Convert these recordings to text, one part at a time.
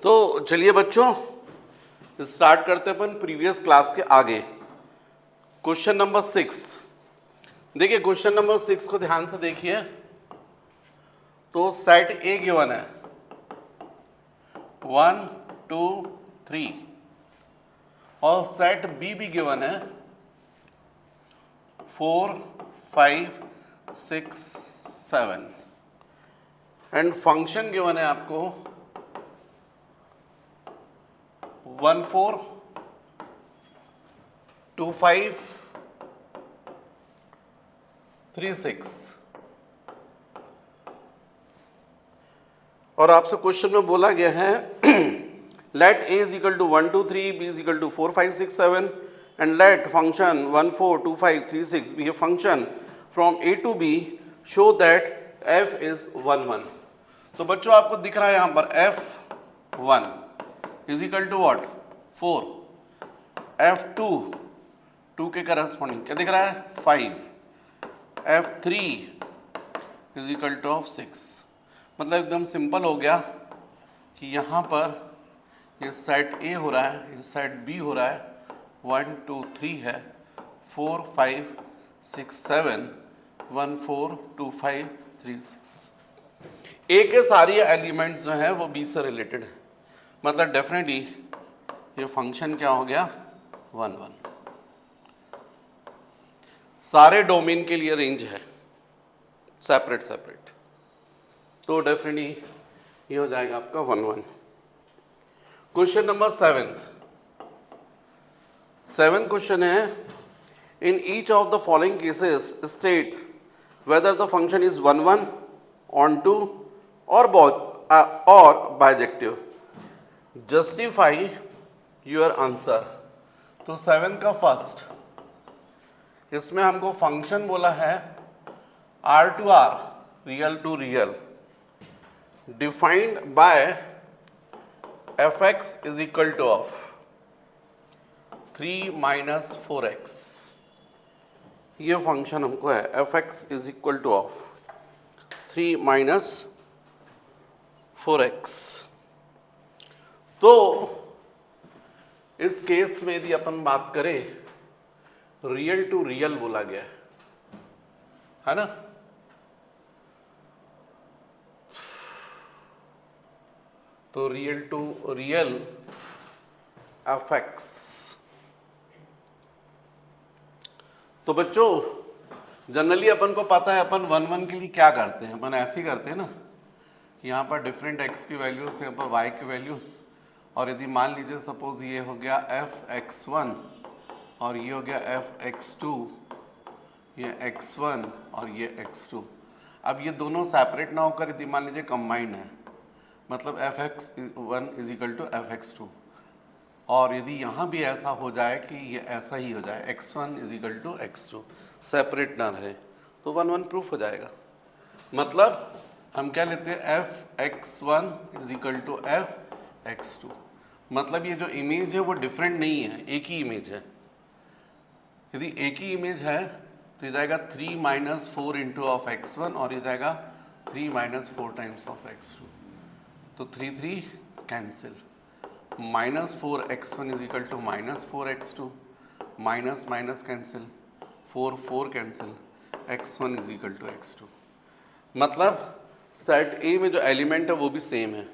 तो चलिए बच्चों स्टार्ट करते हैं अपन प्रीवियस क्लास के आगे। क्वेश्चन नंबर 6 देखिए, क्वेश्चन नंबर 6 को ध्यान से देखिए। तो सेट ए गिवन है 1 2 3 और सेट बी भी गिवन है 4 5 6 7 एंड फंक्शन गिवन है आपको 1 4 2 5 3 6 और आपसे क्वेश्चन में बोला गया है let a is equal to 1 2 3 b is equal to 4 5 6 7 and let function 1 4 2 5 3 6 be a function from a to b show that f is 1 1। तो बच्चों आपको दिख रहा है यहां पर f1 is equal to what 4, f2 2 के करस्पॉन्डिंग क्या दिख रहा है 5, f3 is equal to of 6। मतलब एकदम सिंपल हो गया कि यहाँ पर ये सेट ए हो रहा है, ये सेट बी हो रहा है, 1 2 3 है, 4 5 6 7 1 4 2 5 3 6। ए के सारी एलिमेंट्स जो हैं वो बी से रिलेटेड है, मतलब डेफिनेटली ये फंक्शन क्या हो गया 1 1। सारे डोमेन के लिए रेंज है सेपरेट सेपरेट, तो डेफिनेटली ये हो जाएगा आपका 1 1। क्वेश्चन नंबर 7 क्वेश्चन है in each of the following cases state whether the function is 1 1 onto और बाइजेक्टिव, जस्टिफाई योर आंसर। तो 7 का फर्स्ट, इसमें हमको फंक्शन बोला है R to R, real to real, defined by fx is equal to of 3 minus 4x। ये function हमको है fx is equal to of 3 minus 4x। तो इस केस में यदि अपन बात करें रियल टू रियल बोला गया है ना, तो रियल टू रियल fx। तो बच्चों जनरली अपन को पता है अपन 1 1 के लिए क्या करते हैं, अपन ऐसे ही करते हैं ना, यहाँ पर डिफरेंट x की वैल्यूज, यहाँ पर y की वैल्यूज, और यदि मान लीजिए सपोज ये हो गया f(x1) और ये हो गया f(x2), ये x1 और ये x2। अब ये दोनों सेपरेट ना होकर यदि मान लीजिए कंबाइंड है, मतलब fx1 is equal to fx2, और यदि यहाँ भी ऐसा हो जाए कि ये ऐसा ही हो जाए x1 is equal to x2, separate ना रहे, तो 1 1 प्रूफ हो जाएगा। मतलब हम क्या लेते हैं fx1 is equal to fx2, मतलब ये जो इमेज है वो डिफरेंट नहीं है, एक ही इमेज है। यदि एक ही इमेज है तो ये जाएगा 3 माइनस 4 इंटू ऑफ x1 और ये जाएगा 3 माइनस 4 टाइम्स ऑफ x2, तो 3 3 cancel, minus 4x1 is equal to minus 4x2, minus minus cancel, 4 4 cancel, x1 is equal to x2। मतलब सेट ए में जो एलिमेंट है वो भी सेम है,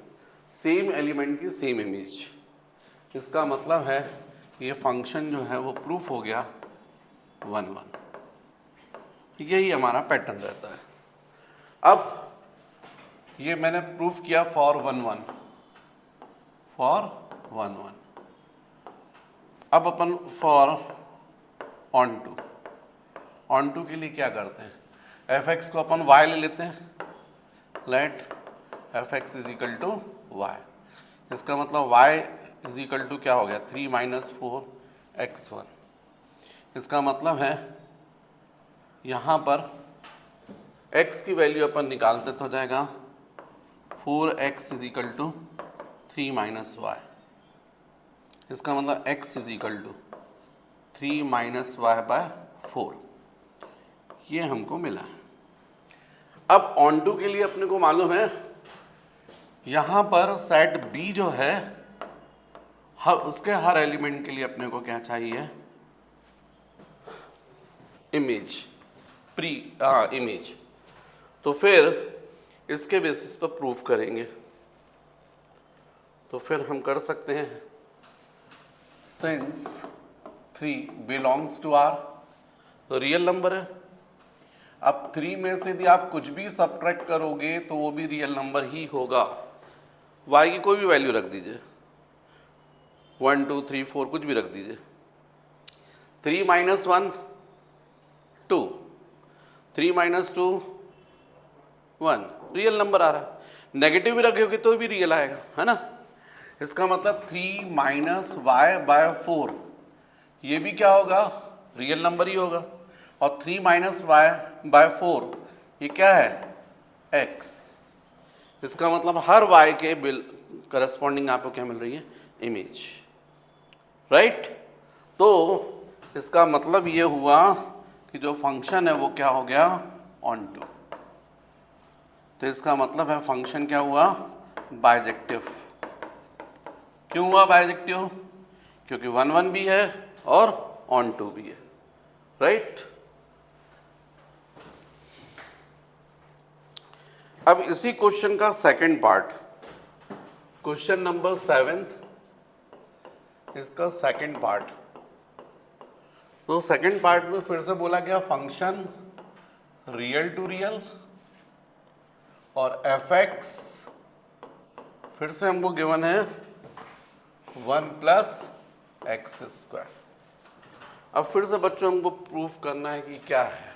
सेम एलिमेंट की सेम इमेज। इसका मतलब है ये फंक्शन जो है वो प्रूफ हो गया 1 1। यही हमारा पैटर्न रहता है। अब ये मैंने प्रूफ किया फॉर 1 1, फॉर 1 1। अब अपन फॉर ऑन टू के लिए क्या करते हैं, fx को अपन y ले लेते हैं, let fx is equal to y। इसका मतलब y इज इक्वल टू क्या हो गया 3 माइनस 4x1। इसका मतलब है यहाँ पर x की वैल्यू अपन निकालते तो हो जाएगा 4x is equal to 3 minus y। इसका मतलब x is equal to 3 minus y by 4, ये हमको मिला है। अब ऑन टू के लिए अपने को मालूम है यहां पर सेट बी जो है उसके हर एलिमेंट के लिए अपने को क्या चाहिए, इमेज, इमेज। तो फिर इसके बेसिस पर प्रूफ करेंगे। तो फिर हम कर सकते हैं सिंस 3 बिलोंग्स टू आर, तो रियल नंबर है। अब 3 में से यदि आप कुछ भी सब्ट्रैक्ट करोगे तो वो भी रियल नंबर ही होगा। y की कोई भी वैल्यू रख दीजिए, 1 2 3 4 कुछ भी रख दीजिए। 3 माइनस 1 2, 3 माइनस 2 1, रियल नंबर आ रहा है। नेगेटिव भी रखोगे तो भी रियल आएगा, है ना। इसका मतलब 3 माइनस वाई बाय 4, ये भी क्या होगा, रियल नंबर ही होगा। और 3 माइनस वाई बाय 4 ये क्या है, x। इसका मतलब हर y के करस्पॉन्डिंग आपको क्या मिल रही है, इमेज, राइट। तो इसका मतलब ये हुआ कि जो फंक्शन है वो क्या हो गया, ऑन टू। तो इसका मतलब है फंक्शन क्या हुआ, बाइजेक्टिव। क्यों हुआ बाइजेक्टिव, क्योंकि 1 1 भी है और ऑन टू भी है, राइट। अब इसी क्वेश्चन का सेकंड पार्ट, क्वेश्चन नंबर 7, इसका सेकंड पार्ट। तो सेकंड पार्ट में फिर से बोला गया फंक्शन रियल टू रियल और fx फिर से हमको गिवन है 1 प्लस एक्स स्क्वायर। अब फिर से बच्चों हमको प्रूफ करना है कि क्या है।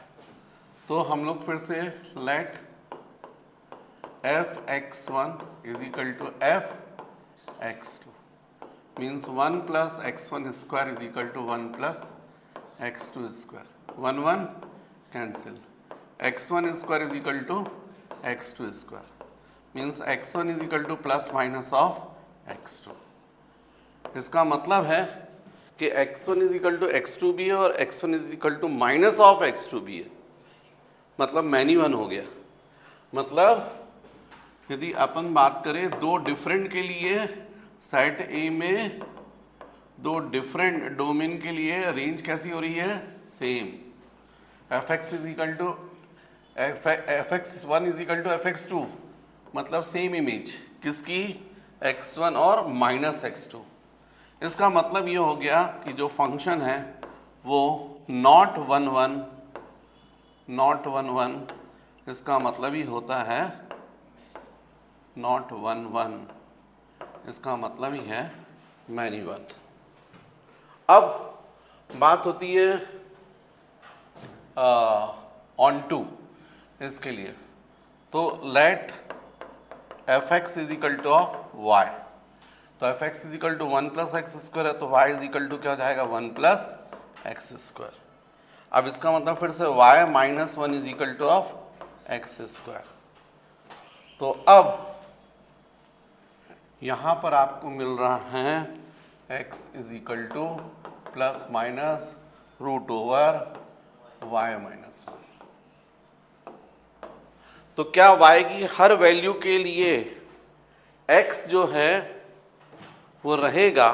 तो हम लोग फिर से let fx1 is equal to fx2 means 1 plus x1 square is equal to 1 plus x2 square. 1 1 cancel, x1 square is equal to x2 square means x1 is equal to plus minus of x2। इसका मतलब है कि x1 is equal to x2 भी है और x1 is equal to minus of x2 भी है, मतलब मैनी वन हो गया। मतलब यदि अपन बात करें दो डिफरेंट के लिए, सेट ए में दो डिफरेंट डोमेन के लिए रेंज कैसी हो रही है, same. fx is equal to fx1 is equal to fx2, मतलब सेम इमेज किसकी, x1 और माइनस x2। इसका मतलब ये हो गया कि जो फंक्शन है वो नॉट 1 1, नॉट 1 1, इसका मतलब ही होता है नॉट 1 1, इसका मतलब ही है मैनी वन। अब बात होती है ऑन टू, इसके लिए तो let fx is equal to of y। तो fx is equal to 1 plus x square है, तो y इज इक्वल टू क्या हो जाएगा, 1 प्लस एक्स स्क्वायर। अब इसका मतलब फिर से y minus 1 is equal to of x square. तो अब यहाँ पर आपको मिल रहा है x is equal to plus minus root over y minus 1। तो क्या y की हर वैल्यू के लिए x जो है वो रहेगा,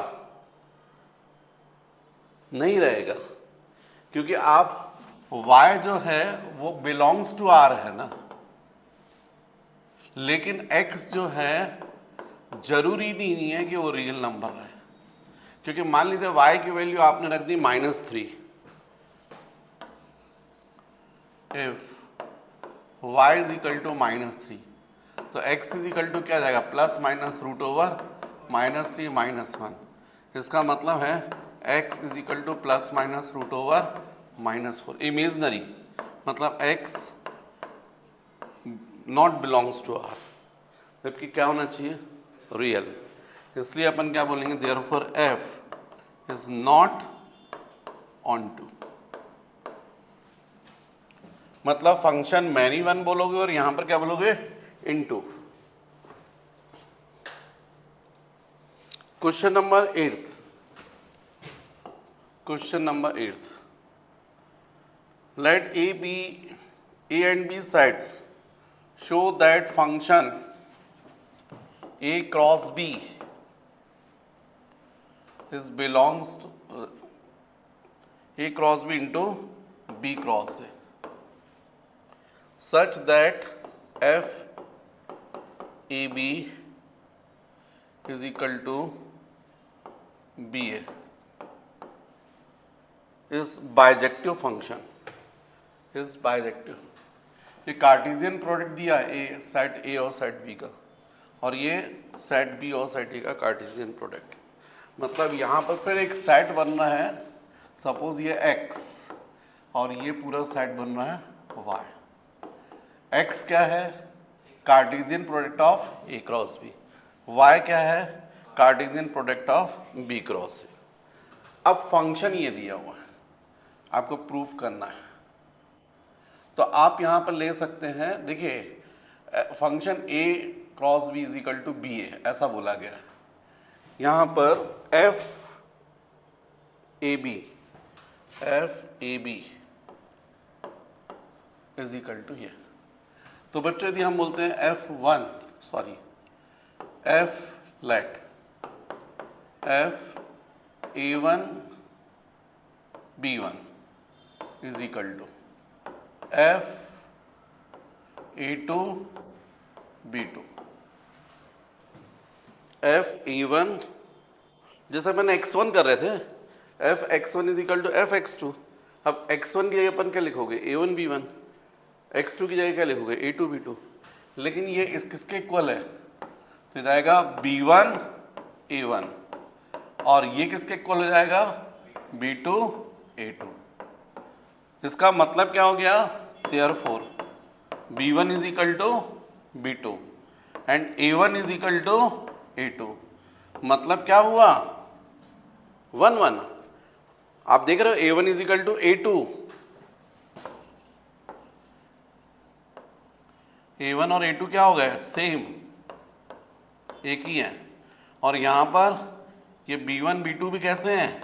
नहीं रहेगा, क्योंकि आप y जो है वो बिलोंग्स टू r है ना, लेकिन x जो है जरूरी नहीं है कि वो रियल नंबर रहे। क्योंकि मान लीजिए y की वैल्यू आपने रख दी -3, if y is equal to -3, तो x इज इक्वल टू क्या जाएगा, प्लस माइनस रूट ओवर -3 -1। इसका मतलब है x is equal to plus minus root over -4। Imaginary मतलब x not belongs to r, जबकि क्या होना चाहिए, रियल। इसलिए अपन क्या बोलेंगे, therefore f is not onto. मतलब फंक्शन मैनी वन बोलोगे और यहां पर क्या बोलोगे, into. Question number 8, question number 8, let A and B sides show that function A cross B is belongs to A cross B into B cross A such that F AB is equal to BA is bijective function, is bijective. ये Cartesian product दिया ए set ए और set B का, और ये set B और set ए का Cartesian product. मतलब यहाँ पर फिर एक सेट बन रहा है, सपोज ये x और ये पूरा सेट बन रहा है y। x क्या है? Cartesian product of A cross B. y क्या है? Cartesian product of B cross A. अब फंक्शन ये दिया हुआ है, आपको प्रूफ करना है, तो आप यहां पर ले सकते हैं। देखिए function a cross b is equal to B A, ऐसा बोला गया है। यहां पर f A B is equal to ये। तो बच्चों यदि हम बोलते हैं f let f a1 b1 is equal to f a2 b2। f a1 जैसे मैंने x1 कर रहे थे, f x1 is equal to f x2। अब x1 की जगह अपन क्या लिखोगे? a1 b1। x2 की जगह क्या लिखोगे? a2 b2। लेकिन ये किसके इक्वल है? तो जाएगा b1 a1, और ये किसके इक्वल हो जाएगा? b2 a2। इसका मतलब क्या हो गया? therefore b1 is equal to b2 and a1 is equal to a2। मतलब क्या हुआ? 1 1। आप देख रहे हो a1 is equal to a2, a1 और a2 क्या हो गए? सेम, एक ही है। और यहां पर ये b1 b2 भी कैसे हैं?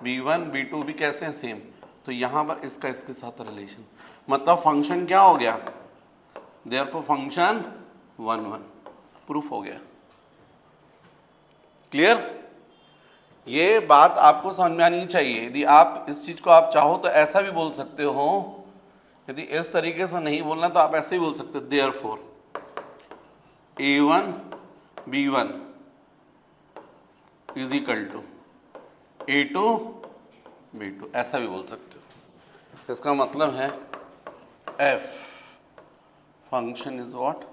b1 b2 भी कैसे हैं? सेम। तो यहां पर इसका इसके साथ रिलेशन, मतलब फंक्शन क्या हो गया? Therefore function 1 1। प्रूफ हो गया। क्लियर? ये बात आपको समझ में आनी चाहिए। यदि आप इस चीज को आप चाहो तो ऐसा भी बोल सकते हो, यदि इस तरीके से नहीं बोलना तो आप ऐसे ही बोल सकते हो, therefore a1 b1 is equal to a2 b2, ऐसा भी बोल सकते हो। इसका मतलब है f function is what?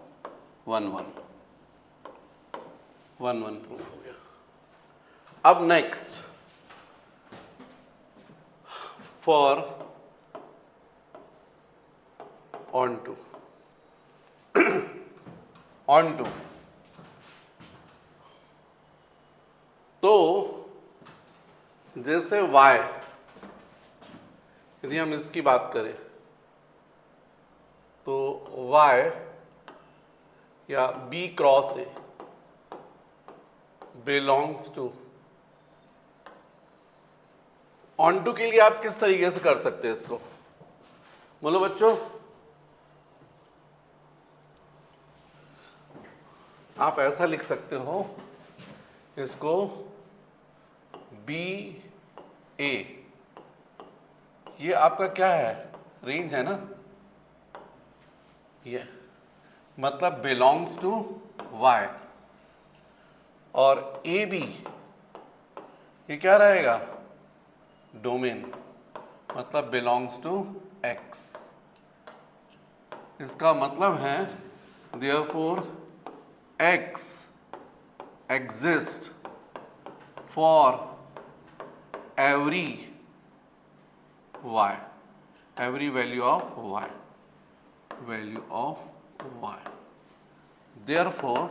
1 1 proof हो गया। अब नेक्स्ट, फॉर ऑन टू तो जैसे y, यदि हम इसकी बात करें तो y या b cross A belongs to onto के लिए आप किस तरीके से कर सकते हैं इसको? बोलो बच्चों। आप ऐसा लिख सकते हो इसको, बी ए, ये आपका क्या है? रेंज है ना, ये मतलब बिलोंग्स टू y, और ए बी ये क्या रहेगा? डोमेन, मतलब बिलोंग्स टू x। इसका मतलब है therefore x exist for every y, every value of y, therefore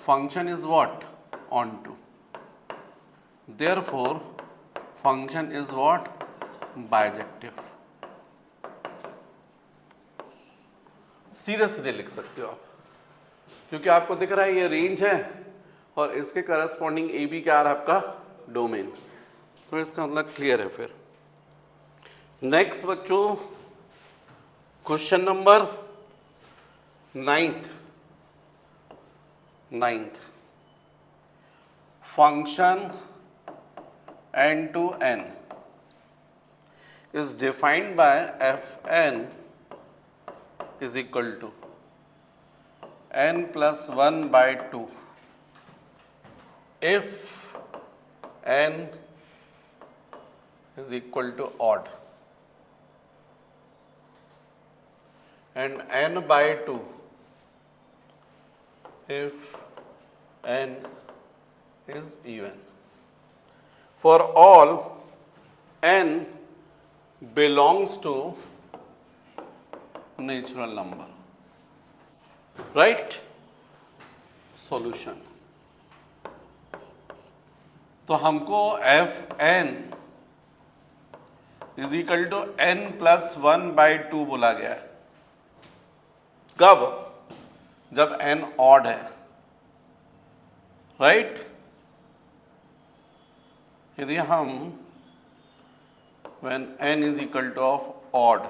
function is what? onto, therefore function is what? bijective। सीधे सीधे लिख सकते हो आप, क्योंकि आपको दिख रहा है ये रेंज है और इसके करस्पॉन्डिंग ए बी क्या आ रहा है? आपका डोमेन। तो इसका मतलब क्लियर है। फिर नेक्स्ट बच्चों, question number 9। 9th, function n to n is defined by fn is equal to n plus 1 by 2 if n is equal to odd and n by 2 if n is even. For all n belongs to natural number, right? Solution. तो हमको f n is equal to n plus 1 by 2 बोला गया है। कब? जब n odd है, right? यदि हम when n is equal to of odd,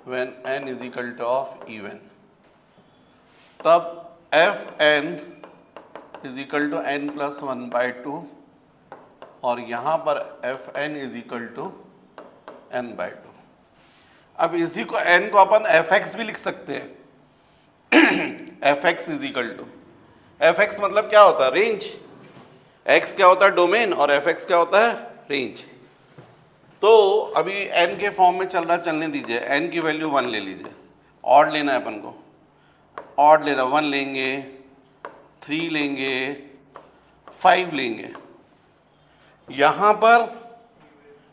when n is equal to of even, तब f n is equal to n plus 1 by 2 और यहाँ पर f n is equal to n by 2। अब इसी को n को अपन एफ एक्स भी लिख सकते हैं। F x is equal to, f x मतलब क्या होता है? रेंज। x क्या होता है? डोमेन। और एफ एक्स क्या होता है? रेंज। तो अभी n के फॉर्म में चल रहा, चलने दीजिए। n की वैल्यू 1 ले लीजिए। ऑड लेना है अपन को, ऑड लेना, 1 लेंगे, 3 लेंगे, 5 लेंगे। यहाँ पर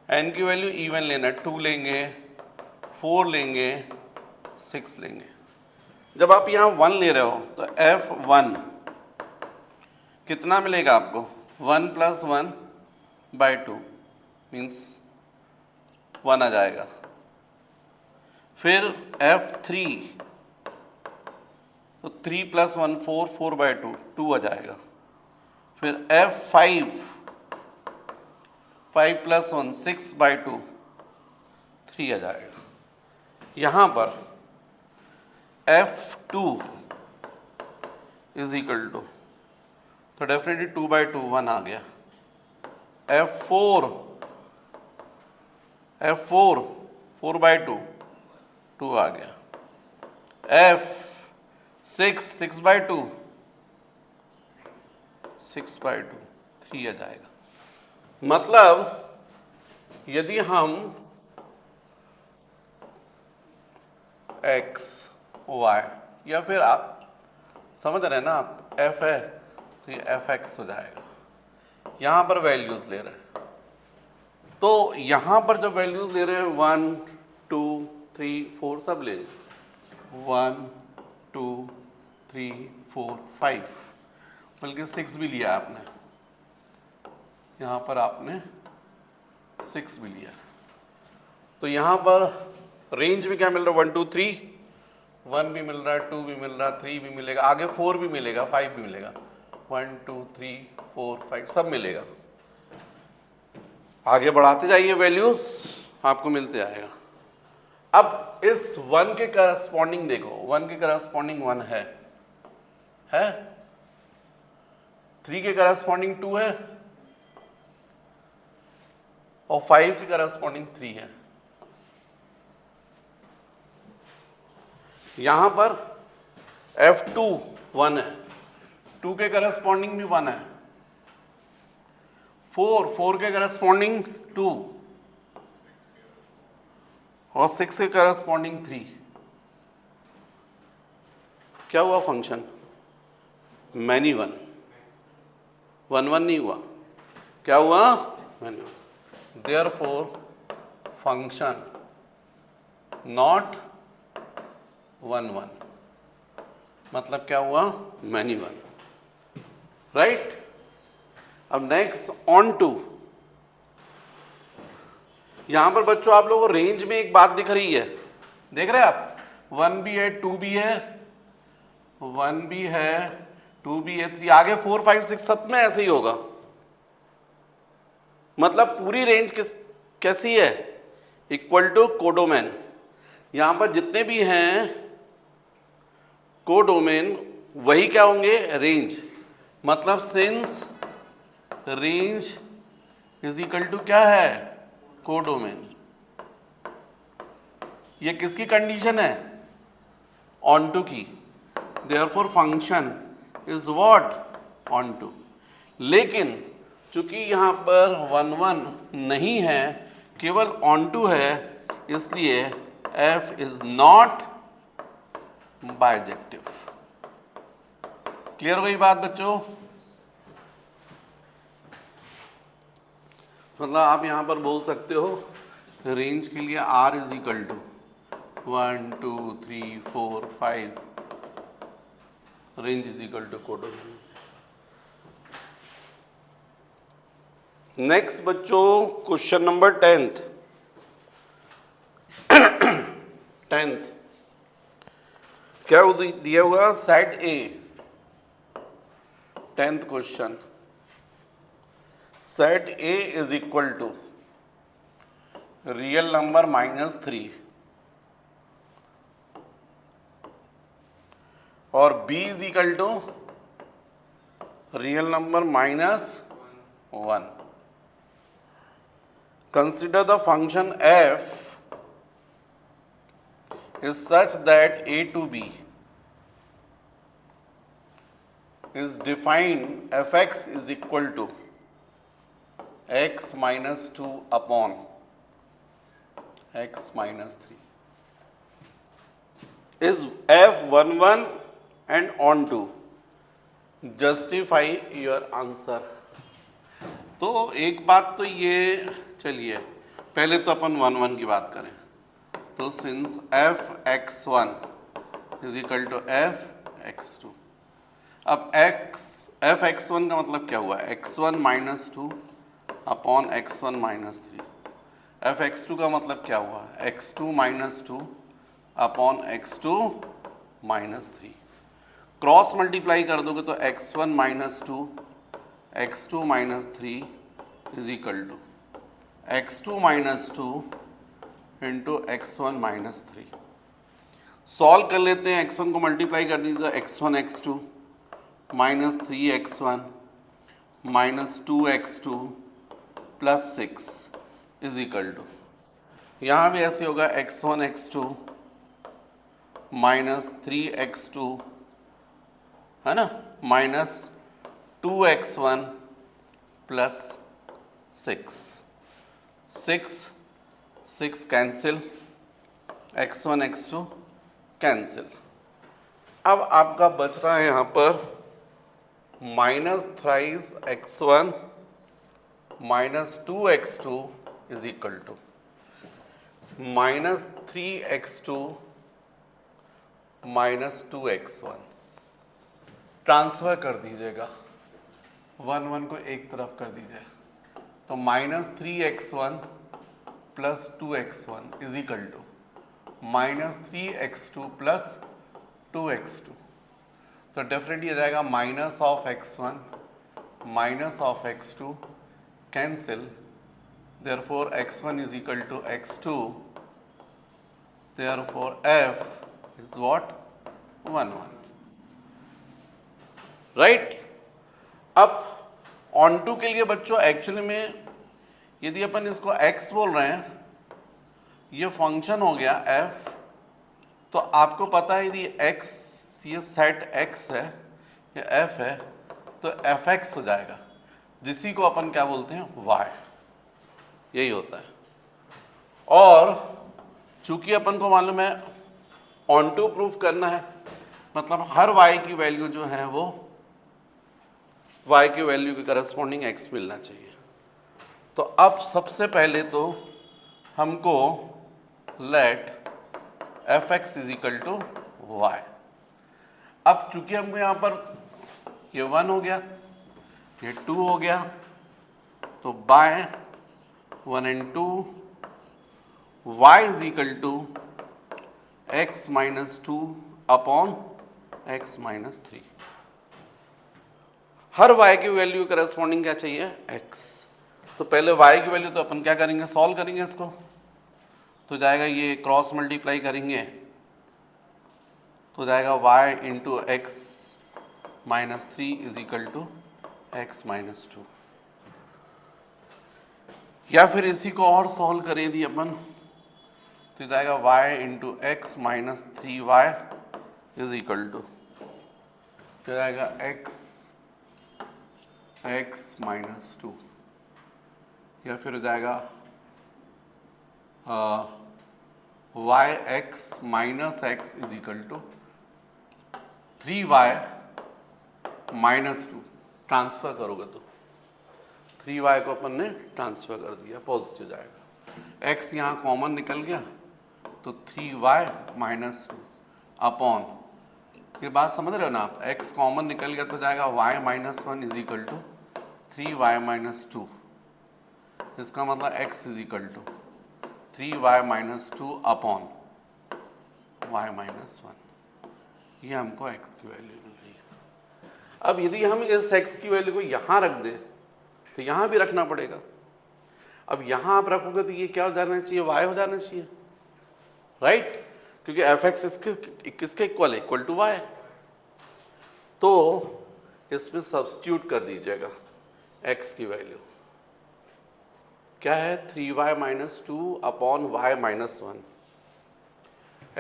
n की वैल्यू इवन लेना है, 2 लेंगे, 4 लेंगे, 6 लेंगे। जब आप यहाँ 1 ले रहे हो तो f1 कितना मिलेगा आपको? 1 प्लस 1 बाई 2 मीन्स 1 आ जाएगा। फिर f3 तो 3 प्लस 1 4, 4 बाई 2 2 आ जाएगा। फिर f5 5 प्लस 1 6 बाई 2 3 आ जाएगा। यहाँ पर f2 इज इक्वल टू, तो डेफिनेटली 2 बाई 2 1 आ गया। f4 4 बाई 2 2 आ गया। f6 6 बाई 2 6 बाई 2 3 आ जाएगा। मतलब यदि हम x y या फिर आप समझ रहे हैं ना, आप f है तो ये एफ एक्स हो जाएगा। यहाँ पर वैल्यूज ले रहे हैं, तो यहाँ पर जब वैल्यूज ले रहे हैं 1 2 3 4 सब ले लीजिए। 1 2 3 4 5 बल्कि 6 भी लिया आपने, यहाँ पर आपने 6 भी लिया। तो यहाँ पर रेंज में क्या मिल रहा है? 1 2 3, 1 भी मिल रहा है, 2 भी मिल रहा है, 3 भी मिलेगा, आगे 4 भी मिलेगा, 5 भी मिलेगा, 1 2 3 4 5 सब मिलेगा। आगे बढ़ाते जाइए, वैल्यूज आपको मिलते आएगा। अब इस 1 के करस्पॉन्डिंग देखो, 1 के करस्पॉन्डिंग 1 है, 3 के करस्पॉन्डिंग 2 है और 5 के करस्पॉन्डिंग 3 है। यहां पर f2 1 है, 2 के करस्पॉन्डिंग भी 1 है, 4 के करस्पॉन्डिंग 2 और 6 के करस्पॉन्डिंग 3। क्या हुआ फंक्शन? मैनी 1 नहीं हुआ, क्या हुआ? मैनी 1। देयरफॉर फंक्शन नॉट 1 1, मतलब क्या हुआ? Many 1, right? अब नेक्स्ट ऑन टू, यहां पर बच्चों आप लोगों को रेंज में एक बात दिख रही है, देख रहे हैं आप? 1 भी है, 2 भी है, 1 भी है, 2 भी है, 3, आगे 4 5 6 सब में ऐसे ही होगा। मतलब पूरी रेंज कैसी है? Equal to codomain. यहां पर जितने भी हैं कोडोमेन वही क्या होंगे, रेंज। मतलब since range is equal to क्या है, कोडोमेन। ये किसकी कंडीशन है, ऑन टू की। Therefore function is what, onto. लेकिन चूंकि यहां पर 1 1 नहीं है, केवल ऑन टू है, इसलिए f is not bijective. Clear हो गई बात बच्चों? मतलब आप यहां पर बोल सकते हो रेंज के लिए r is equal to 1 2 3 4 5, range is equal to codomain. Next बच्चों, क्वेश्चन नंबर 10th। 10th क्या दिया हुआ, set A. 10th question, set A is equal to real number -3 और b is equal to real number -1। Consider the function f is such that a to b is defined fx is equal to x minus 2 upon x minus 3. Is f 1 1 and on to? Justify your answer. तो एक बात तो ये, चलिए पहले तो अपन 1 1 की बात करें। तो since f x1 is equal to f x2, अब f x1 का मतलब क्या हुआ, x1 minus 2 upon x1 minus 3। f x2 का मतलब क्या हुआ, x2 minus 2 upon x2 minus 3। Cross multiply कर दोगे तो x1 minus 2 x2 minus 3 is equal to x2 minus 2 into x1 minus 3। Solve कर लेते हैं, x1 को मल्टीप्लाई कर दीजिए तो x1 x2 minus 3 x1 minus 2 x2 plus 6 is equal to, यहाँ भी ऐसे होगा x1 x2 माइनस 3 x2 है ना, minus 2x1 plus 6 cancel, x1 x2 cancel. अब आपका बच रहा है यहाँ पर minus thrice x1 minus 2x2 is equal to minus 3x2 minus 2x1। Transfer कर दीजिएगा, 1 1 को एक तरफ कर दीजिए, तो minus 3x1 plus 2x1 is equal to minus 3x2 plus 2x2। तो डेफिनेटली आ जाएगा minus of x1 minus of x2 cancel, therefore x1 is equal to x2, therefore f is what, 1 1, right. अब ऑन टू के लिए बच्चों actually में यदि अपन इसको x बोल रहे हैं, ये फंक्शन हो गया f, तो आपको पता है यदि x ये सेट x है, ये f है, तो fx हो जाएगा, जिसी को अपन क्या बोलते हैं, y। यही होता है। और चूंकि अपन को मालूम है ऑन टू प्रूफ करना है, मतलब हर y की वैल्यू जो है वो y की वैल्यू के करस्पॉन्डिंग x मिलना चाहिए। तो अब सबसे पहले तो हमको let fx is equal to y। अब चूंकि हमको यहाँ पर ये 1 हो गया, ये 2 हो गया, तो by 1 and 2 y is equal to x minus 2 upon x minus 3। हर y की वैल्यू करस्पॉन्डिंग क्या चाहिए, x। तो पहले y की वैल्यू तो अपन क्या करेंगे, सॉल्व करेंगे इसको, तो जाएगा ये क्रॉस मल्टीप्लाई करेंगे तो जाएगा y into x -3 is equal to x -2। या फिर इसी को और सॉल्व करें दी अपन तो जाएगा y into x minus 3y is equal to जाएगा x -2। या फिर हो जाएगा yx minus x is equal to 3y -2। Transfer करोगे तो 3y को अपन ने ट्रांसफर कर दिया, पॉजिटिव जाएगा। x यहाँ कॉमन निकल गया तो 3y -2 अपॉन, ये बात समझ रहे हो ना आप, x कॉमन निकल गया तो जाएगा y -1 is equal to 3y -2। इसका मतलब x is equal to 3y -2 upon y -1। ये हमको x की वैल्यू मिल रही है। अब यदि हम इस x की वैल्यू को यहाँ रख दें तो यहाँ भी रखना पड़ेगा। अब यहाँ आप रखोगे तो ये क्या हो जाना चाहिए, y हो जाना चाहिए, राइट? क्योंकि f(x) किसके इक्वल है, इक्वल टू y। तो इसमें सब्स्टिट्यूट कर दीजिएगा x की वैल्यू क्या है, 3y -2 upon y -1।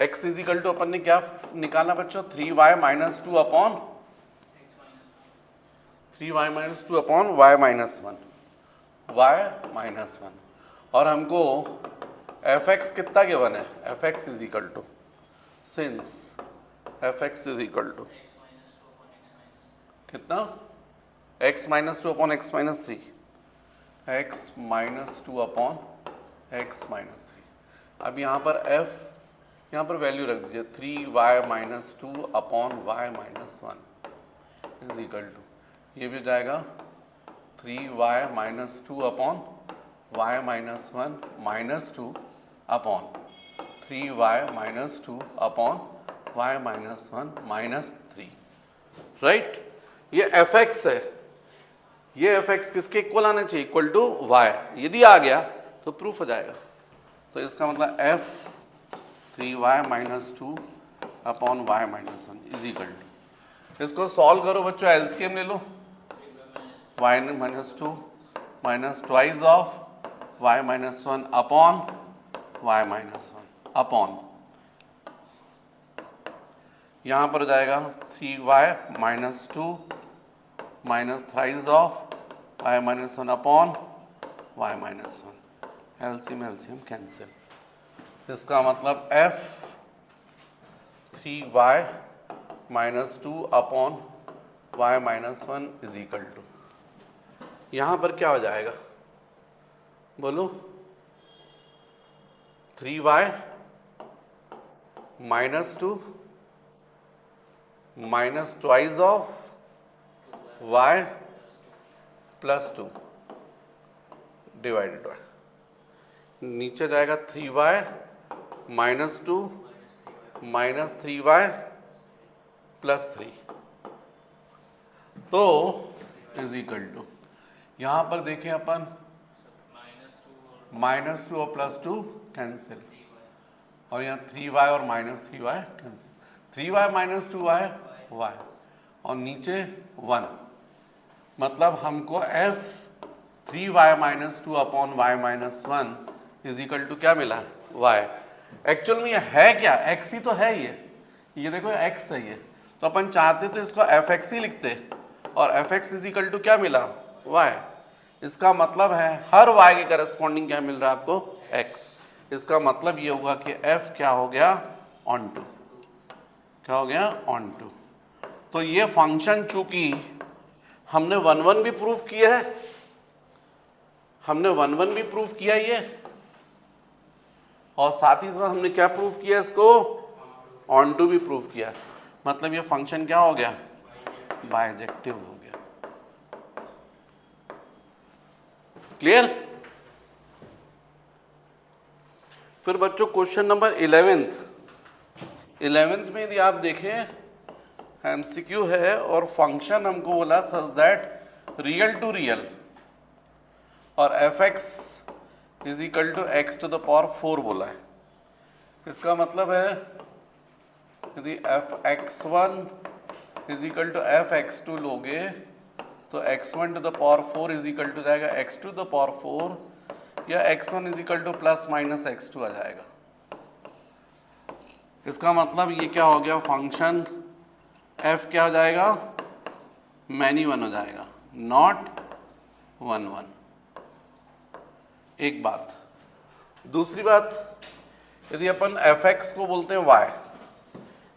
x is equal to अपन ने क्या निकाला बच्चों, 3y -2 upon 3y -2 upon y -1, और हमको f(x) कितना गिवन है, f(x) is equal to, since f(x) is equal to कितना, x -2 upon x -3, x -2 upon x -3। अब यहाँ पर f, यहाँ पर वैल्यू रख दीजिए 3y -2 upon y -1 is equal to, ये भी जाएगा 3y -2 upon y -1 -2 upon 3y -2 upon y -1 -3, right? ये f(x) है, ये f(x) किसके इक्वल आना चाहिए, इक्वल टू y। यदि आ गया तो प्रूफ हो जाएगा। तो इसका मतलब f 3y -2 upon y -1 is equal to, इसको सॉल्व करो बच्चों, एलसीएम ले लो, y -2 minus twice of y -1 upon y -1 upon, यहाँ पर हो जाएगा 3y -2 minus thrice of y -1 upon y -1। LCM cancel, इसका मतलब f 3y -2 upon y -1 is equal to, यहाँ पर क्या हो जाएगा बोलो, 3y -2 minus twice of y +2 divided bye, नीचे जाएगा 3y -2 माइनस 3y +3, तो इज इक्वल टू, यहाँ पर देखें अपन -2 और +2 कैंसिल, और यहाँ 3y और -3y cancel, 3y -2y y, और नीचे 1, मतलब हमको f 3y -2 upon y -1 is equal to क्या मिला, y। एक्चुअल में ये है क्या, x ही तो है, ये देखो x है ये, तो अपन चाहते तो इसको f(x) ही लिखते, और f(x) इज इक्वल टू क्या मिला, y। इसका मतलब है हर y के करस्पॉन्डिंग क्या मिल रहा है आपको, x। इसका मतलब ये होगा कि f क्या हो गया, ऑन टू, क्या हो गया, ऑन टू। तो ये फंक्शन चूंकि हमने 1 भी प्रूफ किया है, हमने 1 भी प्रूफ किया ये, और साथ ही साथ हमने क्या प्रूफ किया, इसको ऑन टू भी प्रूफ किया, मतलब ये फंक्शन क्या हो गया, बाइजेक्टिव हो गया। क्लियर? फिर बच्चों क्वेश्चन नंबर 11th में यदि आप देखें एमसीक्यू है, और फंक्शन हमको बोला such that real to real और f(x) is equal to x to the power 4 बोला है। इसका मतलब है यदि f(x1) is equal to f x two लोगे तो x1 to the power 4 is equal to जाएगा x2 टू द पावर 4 या x1 is equal to plus minus x2 आ जाएगा। इसका मतलब ये क्या हो गया, फंक्शन f क्या हो जाएगा, मैनी वन हो जाएगा, नॉट 1 1। एक बात। दूसरी बात, यदि अपन fx को बोलते हैं y,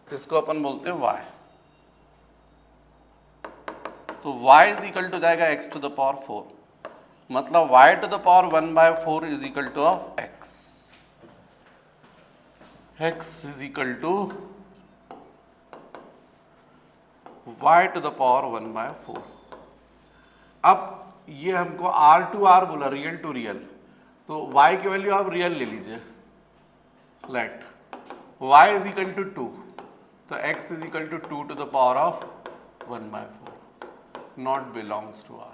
इसको अपन बोलते हैं y, तो y इज इक्वल टू जाएगा x टू द पावर 4, मतलब y to the power 1/4 is equal to of x is equal to y to the power 1/4। अब ये हमको r टू r बोला, रियल टू रियल, तो y की value आप real ले लीजिए, let y is equal to 2, तो x is equal to 2 to the power of 1/4 not belongs to r।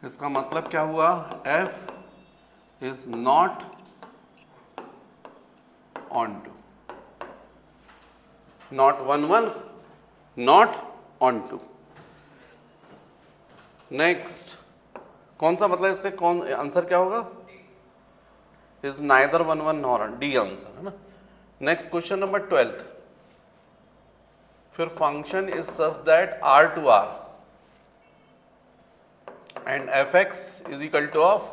इसका मतलब क्या हुआ, f is not onto, not 1 1, not onto. Next, कौन सा मतलब इसका कौन आंसर क्या होगा, is neither 1 1 nor, D answer है ना। नेक्स्ट क्वेश्चन नंबर 12, फिर function is such that r to r and fx is equal to of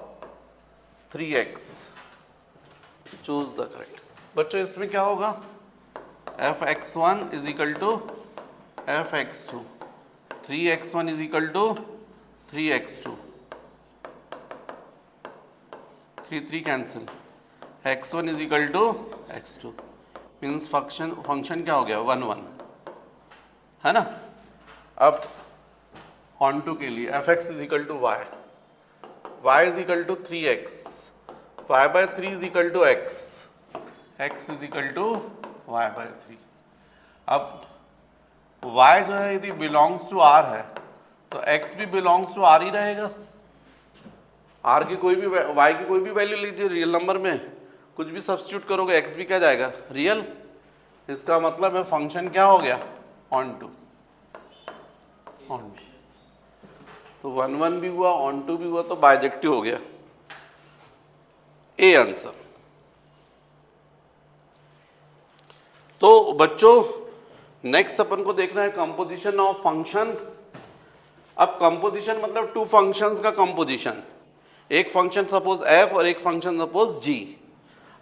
3x, choose the correct. बच्चों इसमें क्या होगा, fx1 is equal to fx2, 3x1 is equal to 3x2, 3 3 cancel, x1 is equal to x2, means function क्या हो गया, 1 1 है ना। अब ऑन टू के लिए fx is equal to y is equal to 3x, y/3 is equal to x is equal to y/3। अब y जो है यदि बिलोंग्स टू r है तो x भी बिलोंग्स टू r ही रहेगा। r की कोई भी y की कोई भी वैल्यू लीजिए रियल नंबर में, कुछ भी सब्स्टिट्यूट करोगे x भी क्या जाएगा, रियल। इसका मतलब है फंक्शन क्या हो गया, ऑन टू। तो 1 1 भी हुआ, ऑन टू भी हुआ, तो बाइजेक्टिव हो गया, ए आंसर। तो बच्चों नेक्स्ट अपन को देखना है कंपोजिशन ऑफ फंक्शन। अब कंपोजिशन मतलब टू फंक्शंस का कंपोजिशन, एक फंक्शन सपोज f और एक फंक्शन सपोज g।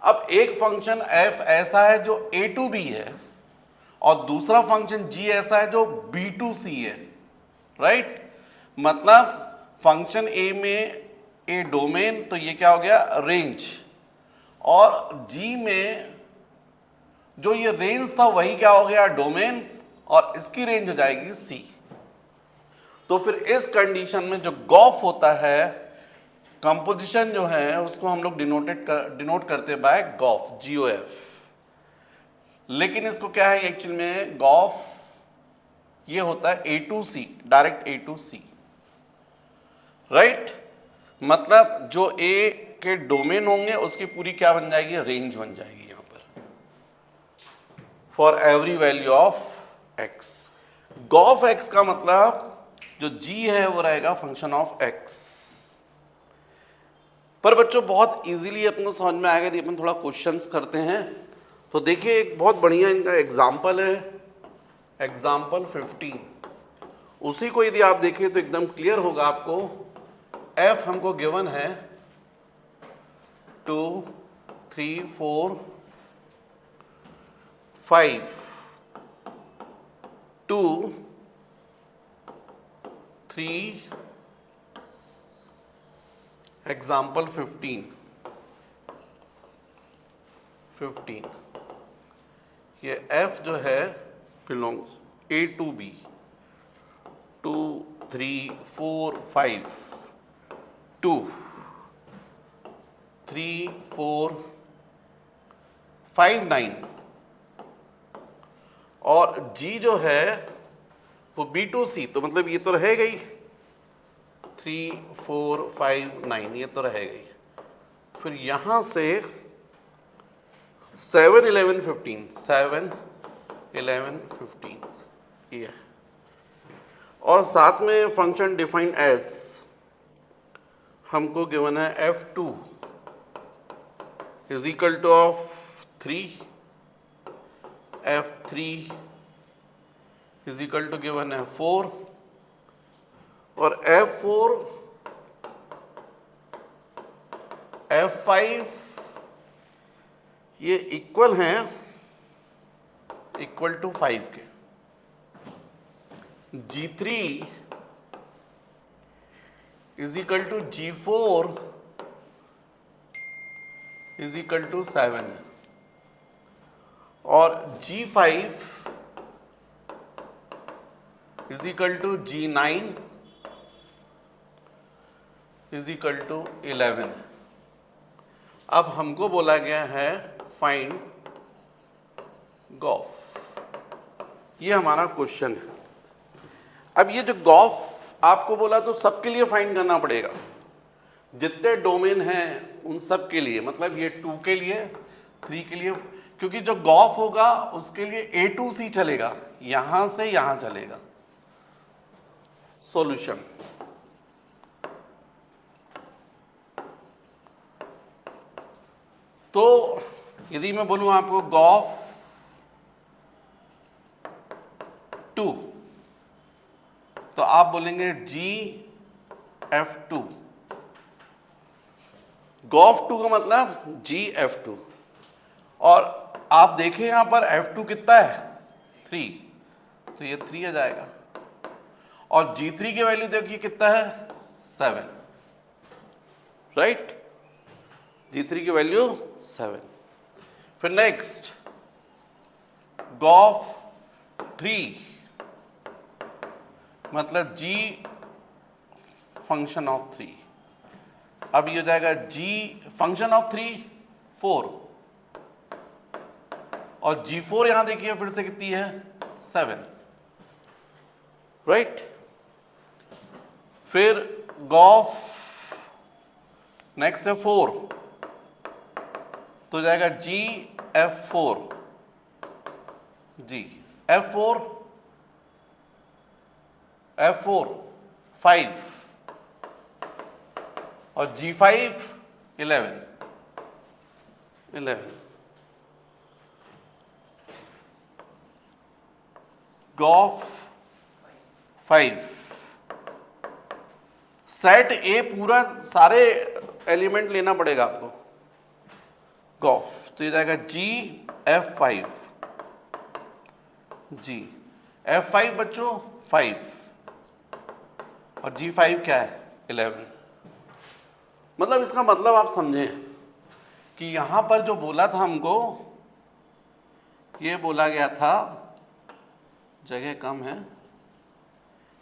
अब एक फंक्शन f ऐसा है जो a टू b है और दूसरा फंक्शन g ऐसा है जो b टू c है, राइट। मतलब फंक्शन a में a डोमेन, तो ये क्या हो गया, रेंज, और g में जो ये रेंज था वही क्या हो गया, डोमेन, और इसकी रेंज हो जाएगी c। तो फिर इस कंडीशन में जो गॉफ होता है, कंपोजिशन जो है उसको हम लोग डिनोट करते बाय गॉफ, GOF। लेकिन इसको क्या है एक्चुअल में, गॉफ ये होता है A to C, direct A to C, right. मतलब जो A के डोमेन होंगे उसकी पूरी क्या बन जाएगी, रेंज बन जाएगी यहां पर, for every value of x। Gof x का मतलब जो g है वो रहेगा फंक्शन ऑफ x। पर बच्चों बहुत इजीली अपन को समझ में आएगा यदि अपन थोड़ा क्वेश्चंस करते हैं। तो देखिए एक बहुत बढ़िया इनका एग्जाम्पल है, एग्जाम्पल 15। उसी को यदि आप देखें तो एकदम क्लियर होगा आपको। f हमको गिवन है 2 3 4 5 2 3 एग्जाम्पल 15 ये f जो है बिलोंग्स A टू B, 2 3 4 5 2 3 4 5 9, और G जो है वो B टू C, तो मतलब ये तो रह गई 3 4 5 9, ये तो रह गई। फिर यहां से 7 11 15 7 11 15 ये और साथ में फंक्शन डिफाइंड एज हमको गिवन है f2 is equal to of 3, f3 is equal to given है 4 और f4 f5 ये इक्वल हैं इक्वल टू 5 के। G3 is equal to G4 is equal to 7 और G5 is equal to G9 is equal to 11। अब हमको बोला गया है फाइंड गॉफ, ये हमारा क्वेश्चन है। अब ये जो गॉफ आपको बोला तो सबके लिए फाइंड करना पड़ेगा, जितने डोमेन हैं उन सब के लिए, मतलब ये 2 के लिए 3 के लिए, क्योंकि जो गॉफ होगा उसके लिए A to C चलेगा, यहां से यहां चलेगा। सॉल्यूशन तो यदि मैं बोलूं आपको गॉफ 2 तो आप बोलेंगे GF2। गॉफ 2 का मतलब GF2 और आप देखें यहां पर F2 कितना है 3, तो ये 3 आ जाएगा और G3 की वैल्यू देखिए कितना है 7, राइट। G3 की वैल्यू 7। फिर नेक्स्ट गॉफ 3 मतलब G फंक्शन ऑफ 3। अब ये हो जाएगा G फंक्शन ऑफ 3 4 और G4 यहां देखिए फिर से कितनी है 7, राइट। फिर गॉफ नेक्स्ट है 4 तो जाएगा GF4 F4 5 और G5 11। गॉफ 5 सेट ए पूरा सारे एलिमेंट लेना पड़ेगा आपको गॉफ, तो ये जाएगा GF5 F5 बच्चों 5 और G5 क्या है 11। मतलब इसका मतलब आप समझें कि यहां पर जो बोला था हमको, ये बोला गया था, जगह कम है,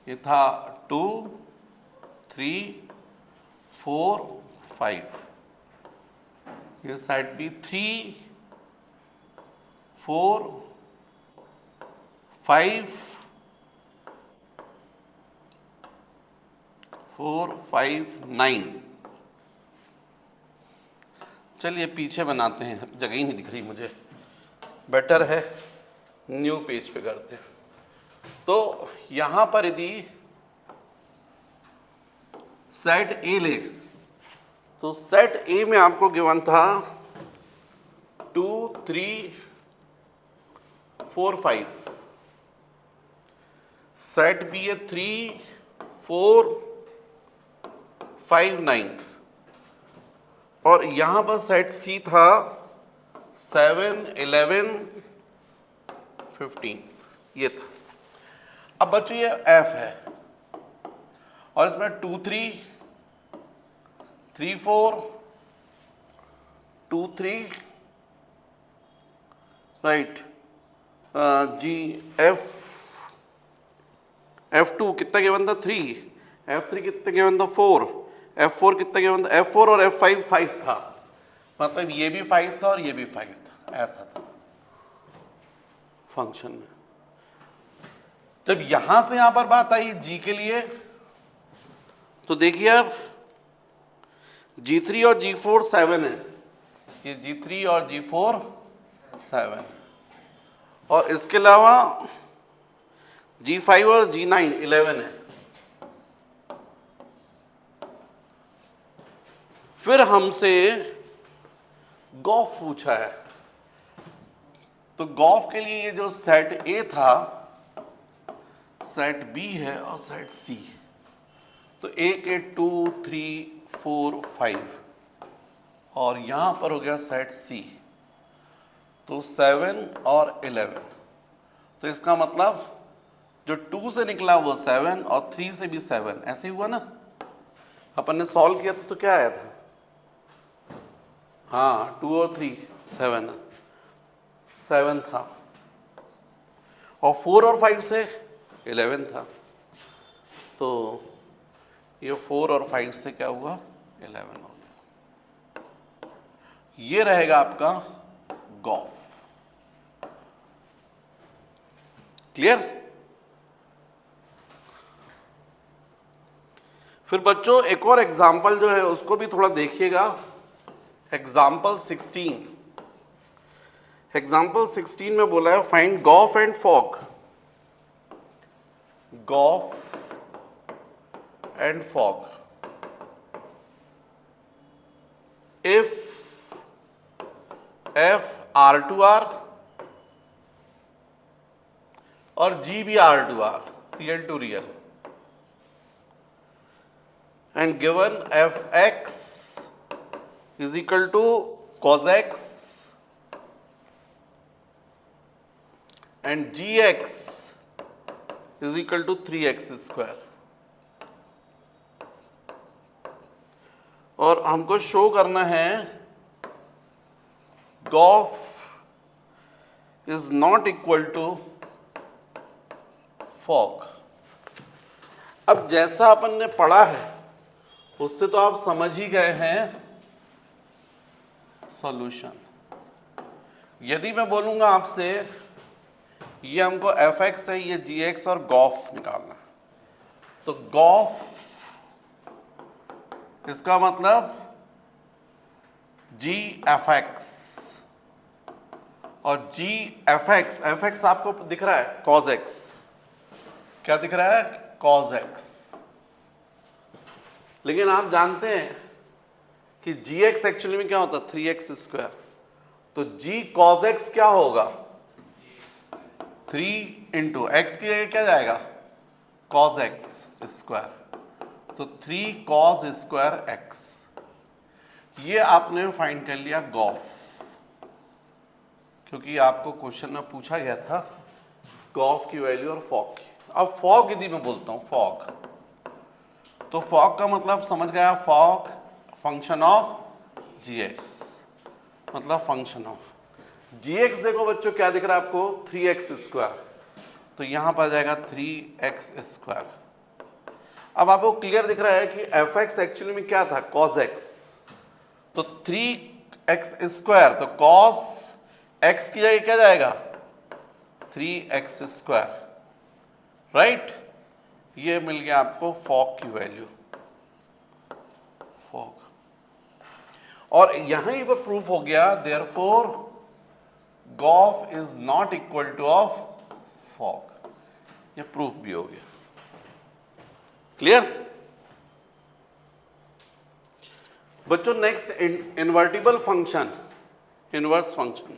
ये था 2 3 4 5, ये साइड भी 3 4 5 4 5 9। चलिए पीछे बनाते हैं, जगह ही नहीं दिख रही मुझे, बेटर है न्यू पेज पे करते हैं। तो यहां पर यदि सेट ए ले तो सेट ए में आपको गिवन था 2 3 4 5, सेट बी है 3 4 5 9 और यहां पर सेट सी था 7 11 15, ये था। अब बच्चों ये एफ है और इसमें 2 3 3 4 2 3 राइट। जी F2 कितना गिवन था 3, F3 कितना गिवन था 4, F4 कितना गिवन था, F4 और F5 5 था, मतलब ये भी 5 था और ये भी 5 था, ऐसा था फंक्शन में। जब यहां से यहां पर बात आई G के लिए तो देखिए अब G3 और G4 7 है, ये G3 और G4 7 और इसके अलावा G5 और G9 11 है। फिर हमसे गॉफ पूछा है, तो गॉफ के लिए ये जो सेट ए था, सेट बी है और सेट सी। तो ए के 2 3 4 5 और यहां पर हो गया सेट सी, तो 7 और 11। तो इसका मतलब जो 2 से निकला वो 7 और 3 से भी 7, ऐसे ही हुआ ना। अपन ने सॉल्व किया तो क्या आया था? हाँ 2 और 3 7 था, और 4 और 5 से 11 था। तो ये 4 और 5 से क्या हुआ? 11 हो गया। ये रहेगा आपका गॉफ। क्लियर? फिर बच्चों एक और एग्जाम्पल जो है उसको भी थोड़ा देखिएगा। एग्जाम्पल 16। एग्जाम्पल 16 में बोला है find gof and fog. Gof and fog if f R2R और G भी R2R, real to real, and given fx is equal to cos x and gx is equal to 3x square, और हमको show करना है gof is not equal to fog. अब जैसा अपन ने पढ़ा है उससे तो आप समझ ही गए हैं सॉल्यूशन। यदि मैं बोलूंगा आपसे ये हमको fx है, ये gx और गॉफ निकालना, तो गॉफ इसका मतलब gfx और gfx आपको दिख रहा है cos x। क्या दिख रहा है? cos x। लेकिन आप जानते हैं कि gx एक्चुअली में क्या होता है? 3x square. तो g cos x क्या होगा? 3 इंटू एक्स की जगह क्या जाएगा? cos x स्क्वायर, तो 3 cos स्क्वायर x। ये आपने फाइंड कर लिया गॉफ, क्योंकि आपको क्वेश्चन में पूछा गया था गॉफ की वैल्यू और फॉग की। अब फॉग यदि मैं बोलता हूं फॉग, तो फॉग का मतलब समझ गया, फॉग फंक्शन ऑफ gx, मतलब फंक्शन ऑफ gx। देखो बच्चों क्या दिख रहा है आपको? 3x स्क्वायर, तो यहां पर जाएगा 3x स्क्वायर। अब आपको क्लियर दिख रहा है कि fx एक्चुअली में क्या था? cos x, तो 3x स्क्वायर, तो cos x की जगह क्या जाएगा? 3x square, right. ये मिल गया आपको फॉग की वैल्यू, फॉग। और यहीं पर प्रूफ हो गया therefore Gauff is not equal to of fog. ये प्रूफ भी हो गया। क्लियर बच्चों? Next invertible function, inverse function.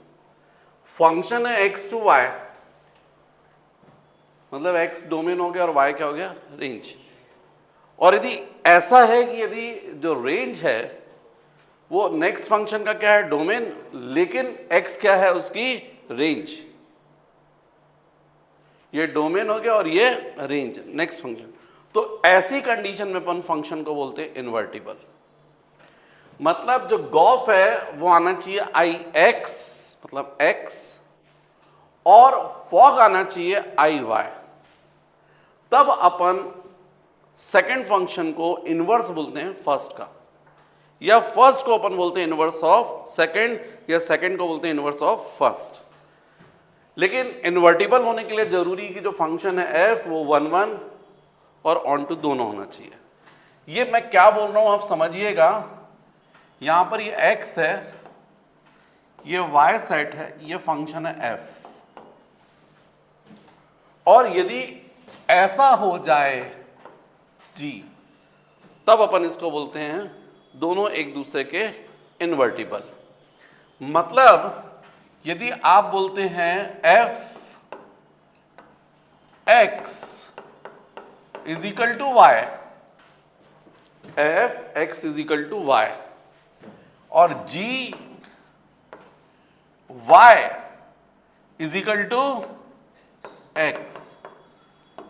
Function है x टू y, मतलब x डोमेन हो गया और y क्या हो गया? रेंज। और यदि ऐसा है कि यदि जो रेंज है वो नेक्स्ट फंक्शन का क्या है? डोमेन, लेकिन x क्या है? उसकी रेंज। ये डोमेन हो गया और ये रेंज, नेक्स्ट फंक्शन। तो ऐसी कंडीशन में अपन फंक्शन को बोलते हैं इन्वर्टिबल। मतलब जो गॉफ है वो आना चाहिए IX, मतलब x, और फॉग आना चाहिए IY। तब अपन सेकंड फंक्शन को इनवर्स बोलते हैं फर्स्ट का, या फर्स्ट को अपन बोलते हैं इनवर्स ऑफ सेकंड, या सेकंड को बोलते हैं इनवर्स ऑफ फर्स्ट। लेकिन इन्वर्टिबल होने के लिए जरूरी है कि जो फंक्शन है f वो 1 1 और ऑन टू दोनों होना चाहिए। ये मैं क्या बोल रहा हूं आप समझिएगा। यहां पर ये x है, ये y सेट है, ये फंक्शन है f, और यदि ऐसा हो जाए जी, तब अपन इसको बोलते हैं दोनों एक दूसरे के इन्वर्टिबल। मतलब यदि आप बोलते हैं F x is equal to Y, F x is equal to Y, और G Y is equal to X,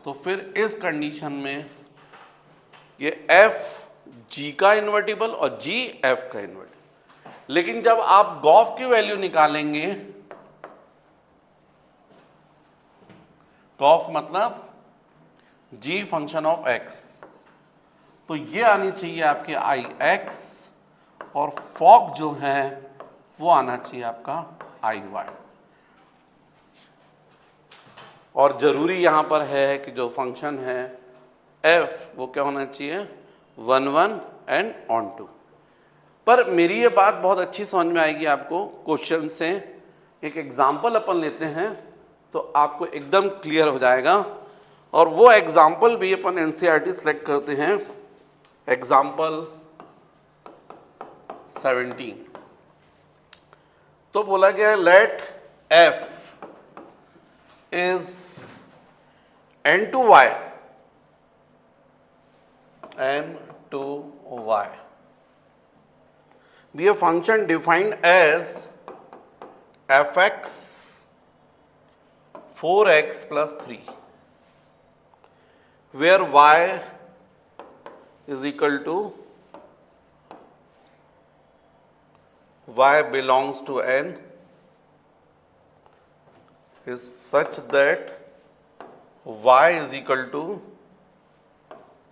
तो फिर इस कंडीशन में ये एफ जी का इन्वर्टिबल और जी एफ का इन्वर्टिबल। लेकिन जब आप गॉफ की वैल्यू निकालेंगे, गॉफ मतलब जी फंक्शन ऑफ एक्स, तो ये आनी चाहिए आपके आई एक्स, और फॉक जो है वो आना चाहिए आपका आई वाई। और जरूरी यहां पर है कि जो फंक्शन है एफ वो क्या होना चाहिए, 1 1 एंड ऑन टू। पर मेरी ये बात बहुत अच्छी समझ में आएगी आपको क्वेश्चन से। एक एग्जाम्पल अपन लेते हैं तो आपको एकदम क्लियर हो जाएगा, और वो एग्जाम्पल भी अपन एनसीईआरटी सेलेक्ट करते हैं, एग्जाम्पल 17। तो बोला गया let f is n to y be a function defined as fx 4x plus 3 where y is equal to y belongs to n is such that y is equal to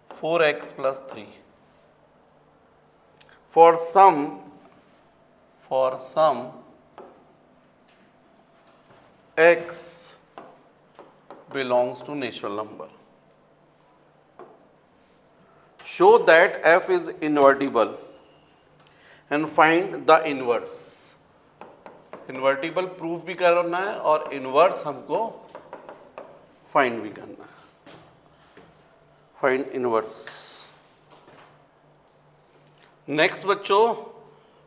4x plus 3 for some x belongs to natural number. Show that f is invertible and find the inverse. Invertible proof भी करना है और inverse हमको find भी करना है। Find inverse. Next बच्चों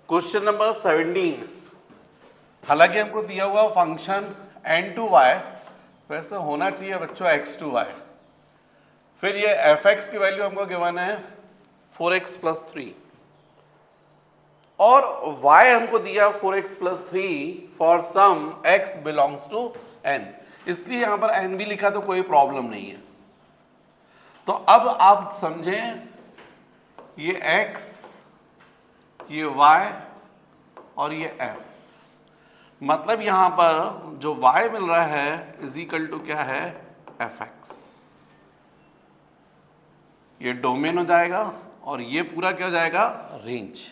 question number 17। हालांकि हमको दिया हुआ फंक्शन n टू y, वैसे होना चाहिए बच्चों x टू y। फिर ये fx की वैल्यू हमको गिवन है 4x प्लस 3, और y हमको दिया 4x plus 3 for some x belongs to n, इसलिए यहां पर n भी लिखा तो कोई प्रॉब्लम नहीं है। तो अब आप समझें, ये x, ये y और ये f, मतलब यहां पर जो y मिल रहा है इज इक्वल टू क्या है, fx। ये डोमेन हो जाएगा और ये पूरा क्या हो जाएगा, रेंज।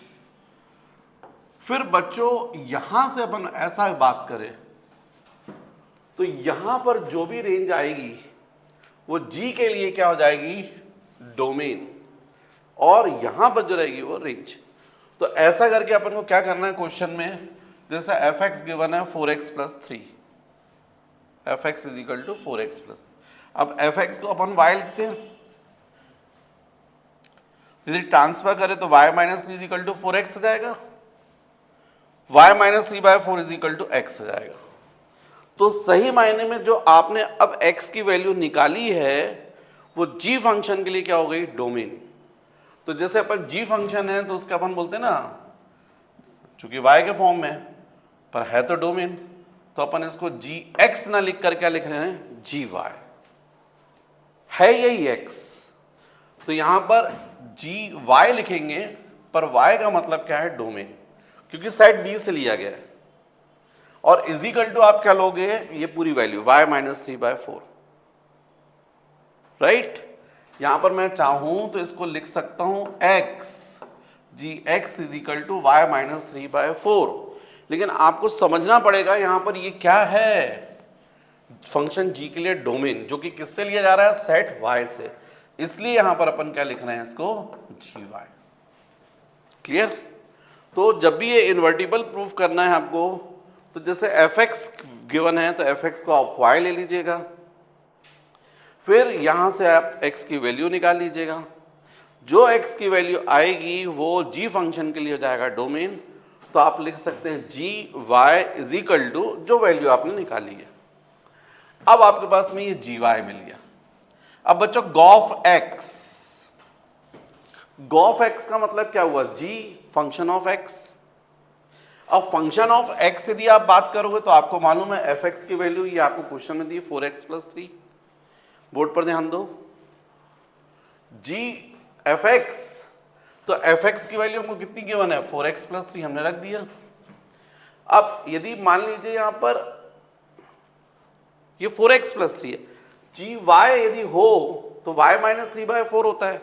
फिर बच्चों यहां से अपन ऐसा बात करें तो यहां पर जो भी रेंज आएगी वो जी के लिए क्या हो जाएगी, डोमेन, और यहां पर जो रहेगी वो रेंज। तो ऐसा करके अपन को क्या करना है क्वेश्चन में, जैसे एफ एक्स गिवन है 4x plus 3, f x is equal to 4x plus 3। अब एफ एक्स को अपन y लिखते हैं, यदि ट्रांसफर करें तो y minus 3 is equal to 4x हो जाएगा, y minus 3/4 is equal to x हो जाएगा। तो सही मायने में जो आपने अब x की वैल्यू निकाली है वो g फंक्शन के लिए क्या हो गई, डोमेन। तो जैसे अपन g फंक्शन है तो उसका अपन बोलते हैं ना, चूंकि y के फॉर्म में पर है तो डोमेन, तो अपन इसको gx ना लिख कर क्या लिख रहे हैं, gy है यही x। तो यहां पर gy लिखेंगे, पर y का मतलब क्या है, डोमेन, क्योंकि साइड बी से लिया गया है। और इज इक्वल टू आप क्या लोगे, ये पूरी वैल्यू y माइनस 3/4, राइट। यहां पर मैं चाहूं तो इसको लिख सकता हूं x, gx is equal to y minus 3/4, लेकिन आपको समझना पड़ेगा यहां पर ये क्या है, फंक्शन g के लिए डोमेन, जो कि किससे लिया जा रहा है, सेट y से, इसलिए यहां पर अपन क्या लिख रहे हैं, इसको gy। क्लियर। तो जब भी ये इन्वर्टिबल प्रूफ करना है आपको, तो जैसे एफ एक्स गिवन है तो एफ एक्स को आप y ले लीजिएगा, फिर यहां से आप x की वैल्यू निकाल लीजिएगा। जो x की वैल्यू आएगी वो g फंक्शन के लिए हो जाएगा डोमेन। तो आप लिख सकते हैं जी वाई इज इक्वल टू जो वैल्यू आपने निकाली है। अब आपके पास में ये जी वाई मिल गया। अब बच्चों गॉफ एक्स का मतलब क्या हुआ? जी फंक्शन ऑफ एक्स। अब फंक्शन ऑफ एक्स यदि आप बात करोगे तो आपको मालूम है एफ एक्स की वैल्यू ये आपको क्वेश्चन में दी 4x + 3। बोर्ड पर ध्यान दो, जी एफ एक्स, तो एफ एक्स की वैल्यू हमको कितनी गिवन है? 4x + 3 हमने रख दिया। अब यदि मान लीजिए यहां पर ये 4x + 3 है, जी वाई यदि हो तो y - 3/4 होता है।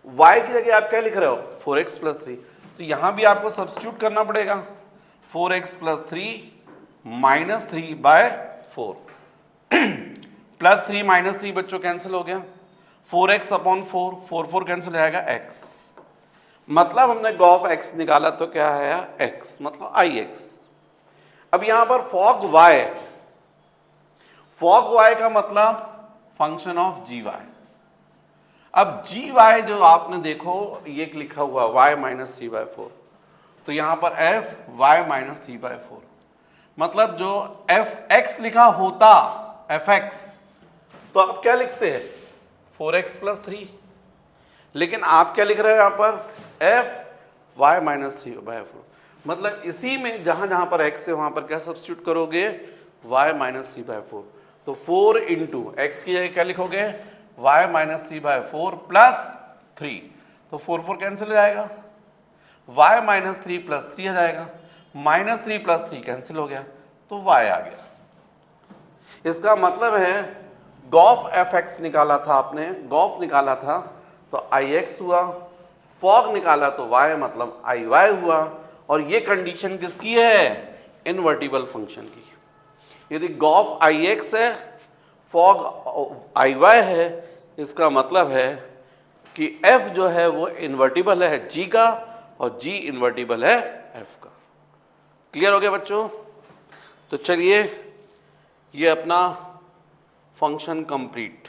y की जगह आप क्या लिख रहे हो? 4x + 3। तो यहां भी आपको सब्स्टिट्यूट करना पड़ेगा, 4x + 3 - 3/4 प्लस 3 - 3 बच्चों कैंसिल हो गया, 4x/4, 4 कैंसिल हो जाएगा x। मतलब हमने गॉफ x निकाला तो क्या है? x, मतलब ix। अब यहां पर फॉग y का मतलब फंक्शन ऑफ जी वाई। अब जी वाई जो आपने देखो ये लिखा हुआ y - 3/4, तो यहां पर f y - 3/4, मतलब जो एफ एक्स लिखा होता एफ एक्स तो आप क्या लिखते हैं? 4x + 3। लेकिन आप क्या लिख रहे हो यहां पर? f y - 3/4। मतलब इसी में जहां जहां पर x है वहां पर क्या सब्स्टिट्यूट करोगे? y - 3/4। तो 4 इंटू एक्स की जगह क्या लिखोगे? y - 3/4 प्लस 3, तो 4 कैंसिल हो जाएगा, y - 3 + 3 आ जाएगा, -3 + 3 कैंसिल हो गया, तो y आ गया। इसका मतलब है गॉफ एफ एक्स निकाला था आपने, गॉफ निकाला था तो आई एक्स हुआ, फॉग निकाला तो y मतलब आई वाई हुआ। और ये कंडीशन किसकी है? इनवर्टिबल फंक्शन की। यदि गॉफ आई एक्स है, फॉग आई वाई है, इसका मतलब है कि f जो है वो इन्वर्टिबल है g का और g इन्वर्टिबल है f का। क्लियर हो गया बच्चों? तो चलिए ये अपना फंक्शन कंप्लीट।